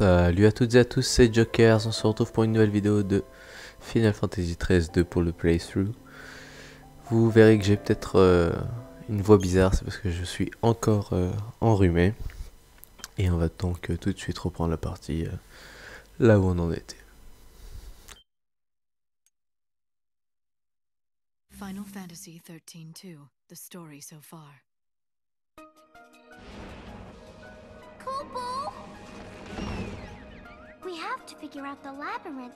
Salut à toutes et à tous, c'est Jokers, on se retrouve pour une nouvelle vidéo de Final Fantasy XIII 2 pour le playthrough. Vous verrez que j'ai peut-être une voix bizarre, c'est parce que je suis encore enrhumé. Et on va donc tout de suite reprendre la partie là où on en était. Final Fantasy 13-2, the story so far. Kupo! We have to figure out the labyrinth.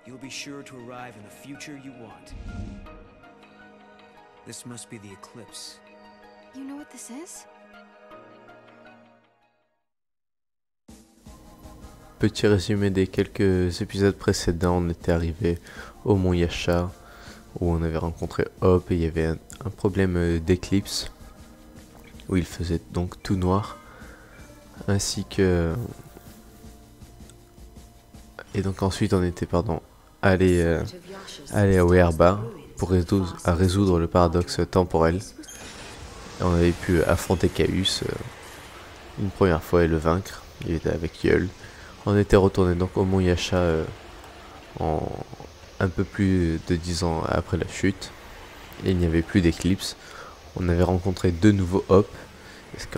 You'll be sure to arrive in the future you want. This must be the eclipse. You know what this is? Petit résumé des quelques épisodes précédents, on était arrivé au mont Yasha, où on avait rencontré Hop et il y avait un problème d'éclipse, où il faisait donc tout noir, ainsi que... Et donc ensuite on était allé à Weerba pour résoudre le paradoxe temporel. Et on avait pu affronter Caius une première fois et le vaincre. Il était avec Yeul. On était retourné donc au mont Yasha en un peu plus de 10 ans après la chute. Et il n'y avait plus d'éclipse. On avait rencontré deux nouveaux Hop. Parce que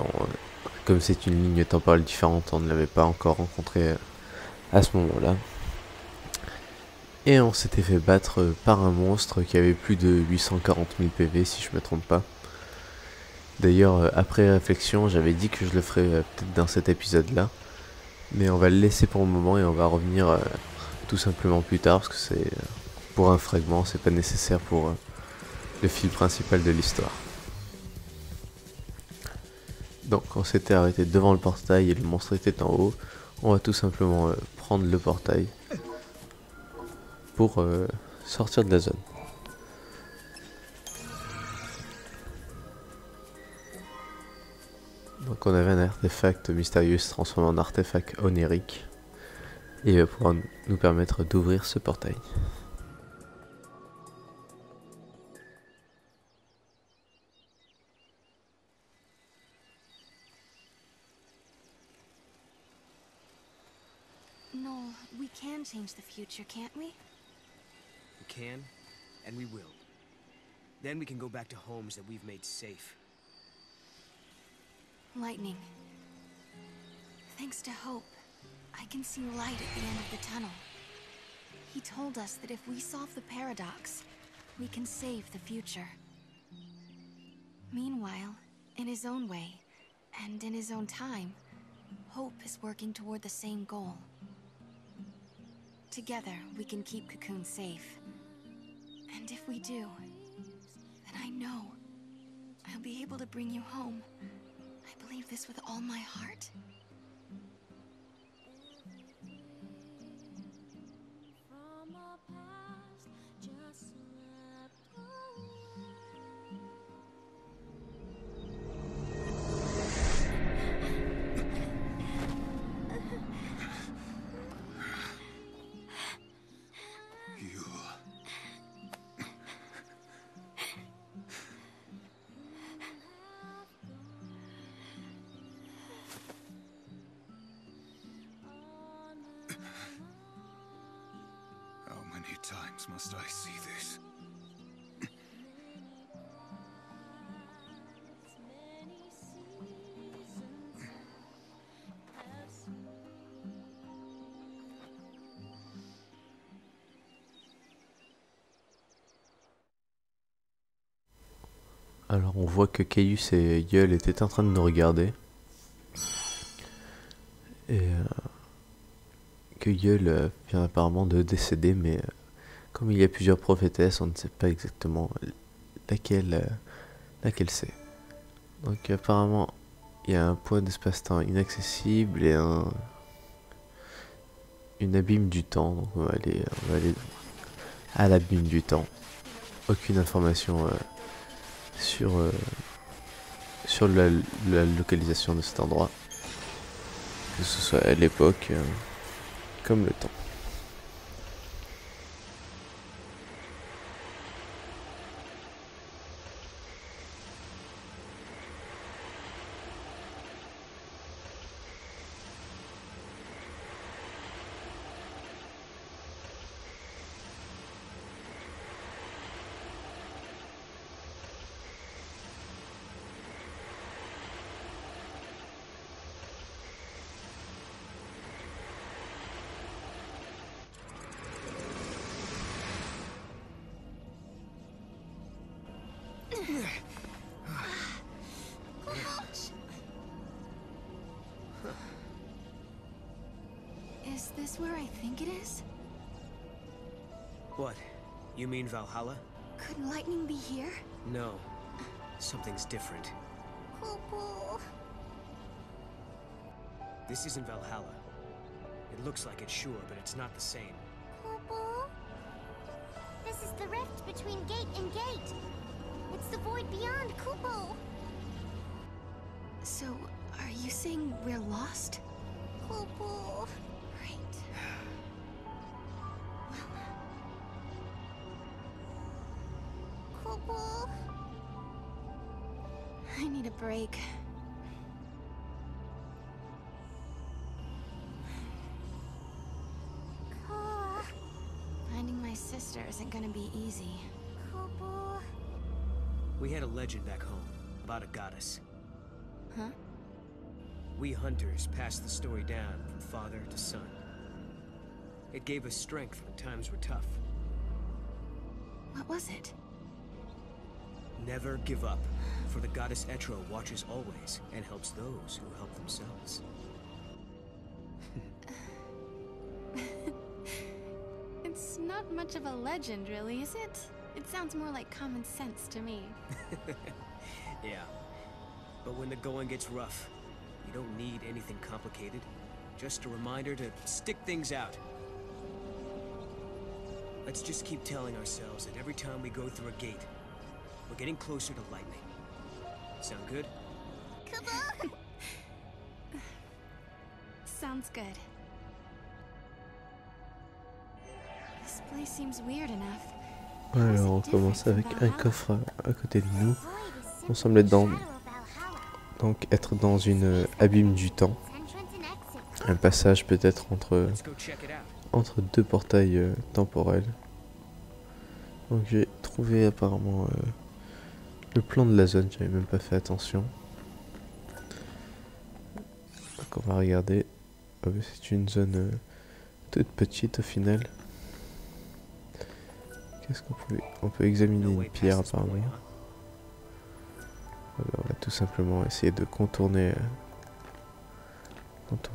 comme c'est une ligne temporelle différente, on ne l'avait pas encore rencontré à ce moment-là. Et on s'était fait battre par un monstre qui avait plus de 840 000 PV si je me trompe pas. D'ailleurs, après réflexion, j'avais dit que je le ferais peut-être dans cet épisode-là. Mais on va le laisser pour le moment et on va revenir tout simplement plus tard parce que c'est pour un fragment, c'est pas nécessaire pour le fil principal de l'histoire. Donc on s'était arrêté devant le portail et le monstre était en haut. On va tout simplement prendre le portail pour sortir de la zone. Donc on avait un artefact mystérieux se transformé en artefact onirique et il va pouvoir nous permettre d'ouvrir ce portail. No, we can change the future, can't we? We can, and we will. Then we can go back to homes that we've made safe. Lightning. Thanks to Hope, I can see light at the end of the tunnel. He told us that if we solve the paradox, we can save the future. Meanwhile, in his own way, and in his own time, Hope is working toward the same goal. Together, we can keep Cocoon safe. And if we do, then I know I'll be able to bring you home. I believe this with all my heart. How many times must I see this? Alors on voit que Caius et Yeul étaient en train de nous regarder. Et que Yeul vient apparemment de décéder, mais comme il y a plusieurs prophétesses, on ne sait pas exactement laquelle c'est. Donc apparemment il y a un point d'espace-temps inaccessible et une abîme du temps. Donc on va aller à l'abîme du temps. Aucune information sur la localisation de cet endroit, que ce soit à l'époque comme le temps. Is this where I think it is? What? You mean Valhalla? Could lightning be here? No. Something's different. Kupo. This isn't Valhalla. It looks like it, sure, but it's not the same. Kupo. This is the rift between gate and gate. It's the void beyond, Kupo. So, are you saying we're lost? Kupo. Right. Kupo. I need a break. Ka. Finding my sister isn't gonna be easy. Kupo. We had a legend back home about a goddess. Huh? We hunters passed the story down from father to son. It gave us strength when times were tough. What was it? Never give up, for the goddess Etro watches always and helps those who help themselves. It's not much of a legend, really, is it? It sounds more like common sense to me. Yeah. But when the going gets rough, you don't need anything complicated. Just a reminder to stick things out. Let's just keep telling ourselves that every time we go through a gate, we're getting closer to lightning. Sound good? Kupo. Sounds good. This place seems weird enough. Alors on commence avec un coffre à côté de nous. On semble être dans une abîme du temps. Un passage peut-être entre deux portails temporels. Donc j'ai trouvé apparemment le plan de la zone, j'avais même pas fait attention. Donc on va regarder. Oh, c'est une zone toute petite au final. Qu'est-ce on peut examiner une pierre apparemment. Alors, on va tout simplement essayer de contourner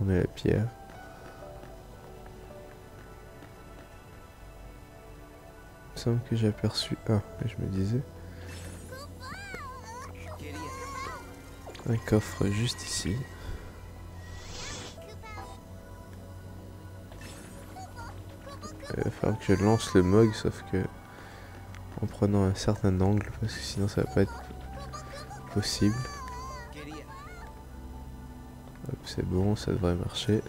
la pierre. Il me semble que j'ai aperçu... Ah, je me disais... Un coffre juste ici. Il va falloir que je lance le Mog, sauf que en prenant un certain angle, parce que sinon ça va pas être possible. C'est bon, ça devrait marcher.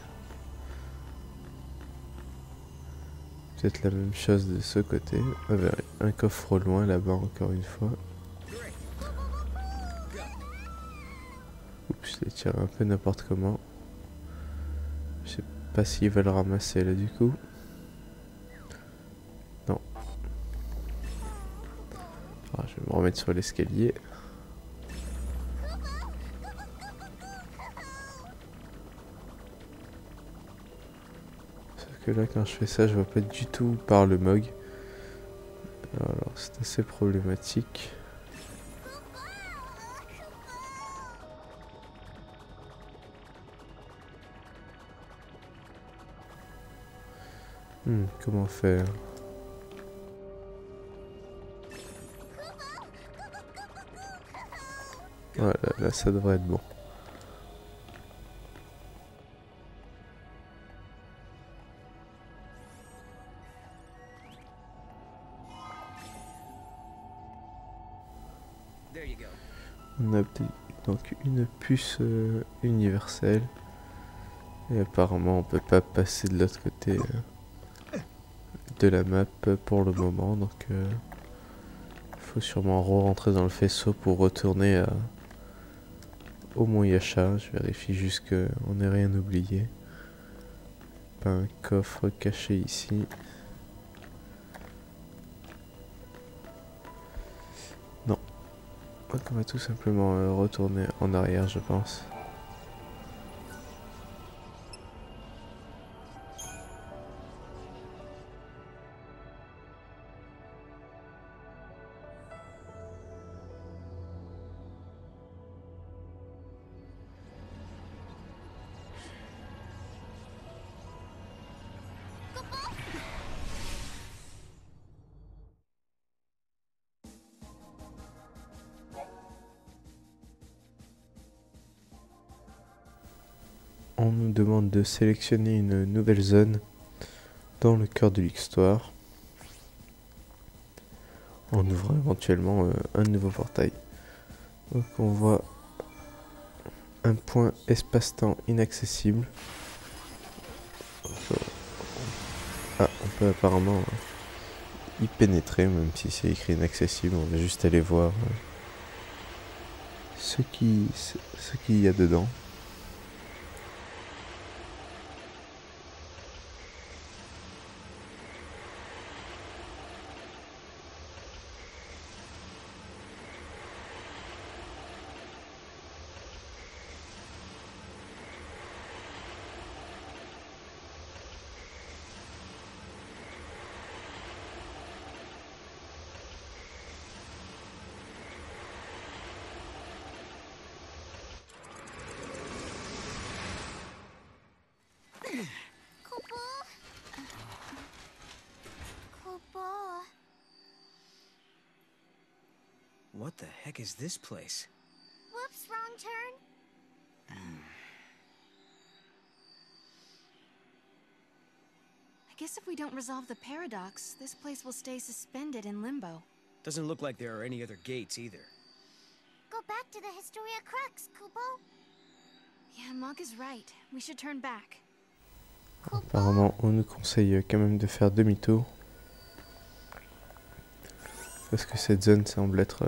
Peut-être la même chose de ce côté. Un coffre au loin là-bas encore une fois. Oups, je les tire un peu n'importe comment. Je sais pas s'ils veulent ramasser là du coup. Non. Ah, je vais me remettre sur l'escalier. Sauf que là quand je fais ça, je vois pas du tout où part le Mog. Alors c'est assez problématique. Comment faire? Voilà, là ça devrait être bon. On a donc une puce universelle. Et apparemment on peut pas passer de l'autre côté de la map pour le moment. Donc il faut sûrement re-rentrer dans le faisceau pour retourner au Mont Yasha. Je vérifie juste qu'on n'ait rien oublié. Pas un coffre caché ici. Non. Donc on va tout simplement retourner en arrière, je pense. on nous demande de sélectionner une nouvelle zone dans le cœur de l'histoire, en ouvrant éventuellement un nouveau portail. Donc on voit un point espace-temps inaccessible. On peut apparemment y pénétrer, même si c'est écrit inaccessible. On va juste aller voir ce qu'il y a dedans. What the heck is this place? Whoops, wrong turn. I guess if we don't resolve the paradox, this place will stay suspended in limbo. Doesn't look like there are any other gates either. Go back to the Historia Crux, Kupo. Yeah, Mog is right. We should turn back. Apparemment, on nous conseille quand même de faire demi-tour. Parce que cette zone semble être,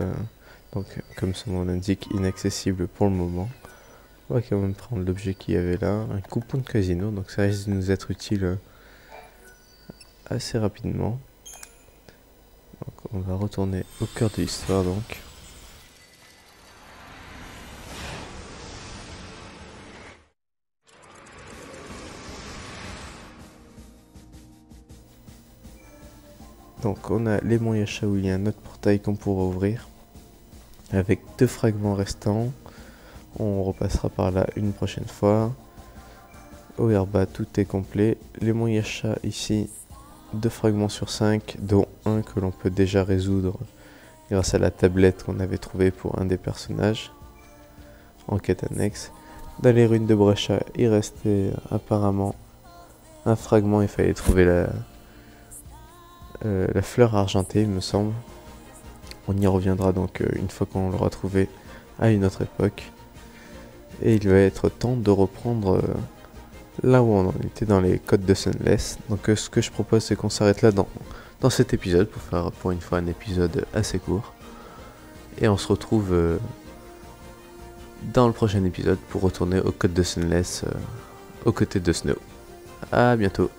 donc, comme son nom l'indique, inaccessible pour le moment. On va quand même prendre l'objet qu'il y avait là, un coupon de casino, donc ça risque de nous être utile assez rapidement. Donc on va retourner au cœur de l'histoire donc. Donc on a les monts Yasha où il y a un autre portail qu'on pourra ouvrir. Avec 2 fragments restants. On repassera par là une prochaine fois. Au Herba tout est complet. Les monts Yasha ici, 2 fragments sur 5, dont un que l'on peut déjà résoudre grâce à la tablette qu'on avait trouvée pour un des personnages en quête annexe. Dans les ruines de Brescia, il restait apparemment un fragment, il fallait trouver la fleur argentée, il me semble. On y reviendra donc une fois qu'on l'aura trouvé à une autre époque. Et il va être temps de reprendre là où on en était dans les côtes de Sunless. Donc ce que je propose, c'est qu'on s'arrête là dans cet épisode pour faire pour une fois un épisode assez court. Et on se retrouve dans le prochain épisode pour retourner aux côtes de Sunless aux côtés de Snow. À bientôt.